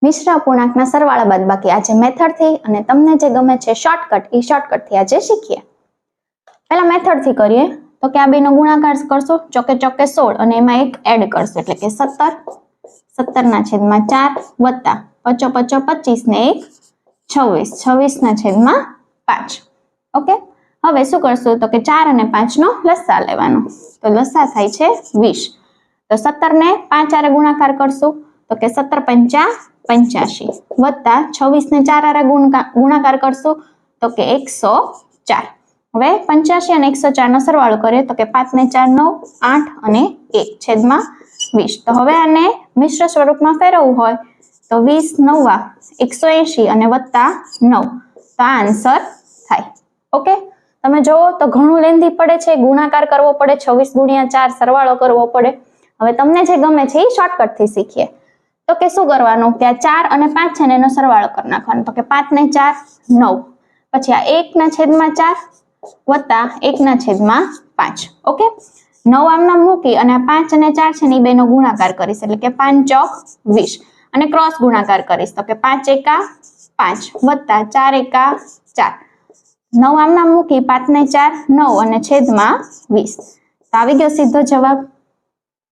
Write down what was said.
મિશ્ર અપૂર્ણાંકના સરવાળા બાદબાકી આજે મેથડથી અને તમને જે ગમે છે શોર્ટકટ એ શોર્ટકટથી આજે શીખીએ. પહેલા મેથડથી કરીએ તો કે આ બેનો ગુણાકાર કરશો ચોકે ચોકે 16 અને એમાં એક એડ કરશો એટલે કે 17 17/4 વત્તા 5 5 25 ને 1 26 26/5. ઓકે, હવે શું કરશું તો કે 4 અને 5 નો લસા લેવાનો તો લસા થાય છે 20. તો 17 ને 5 હારે ગુણાકાર કરશું તો કે 17 × 5 = 85 વત્તા 26 ને 4 હારે ગુણાકાર કરશું તો કે 104. હવે 85 અને 104 નો સરવાળો કરીએ તો કે 5 ને 4 9 8 અને 1/20. તો હવે આને મિશ્ર સ્વરૂપમાં ફેરવવું હોય તો 20 9 180 અને વત્તા 9 તો આ આન્સર થાય. ઓકે, તમે જોવો તો ઘણું લેન્ધી પડે છે, ગુણાકાર કરવો પડે 26 × 4 સરવાળો કરવો પડે. હવે તમને જે ગમે છે એ શોર્ટકટ થી શીખીએ તો કે શું કરવાનું કે આ 4 અને 5 છે ને એનો સરવાળો કરી નાખવાનો તો કે 5 ને 4 9 પછી આ 1/4 વત્તા 1/5. ઓકે, 9 આમના મૂકી અને આ 5 અને 4 છે ને એ બેનો ગુણાકાર કરીશ એટલે કે 5 ચોક 20 અને ક્રોસ ગુણાકાર કરીશ તો કે 5 એકા 5 વત્તા 4 એકા 4. 9 આમના મૂકી 5 ને 4 9 અને છેદમાં 20. તો આવી ગયો સીધો જવાબ.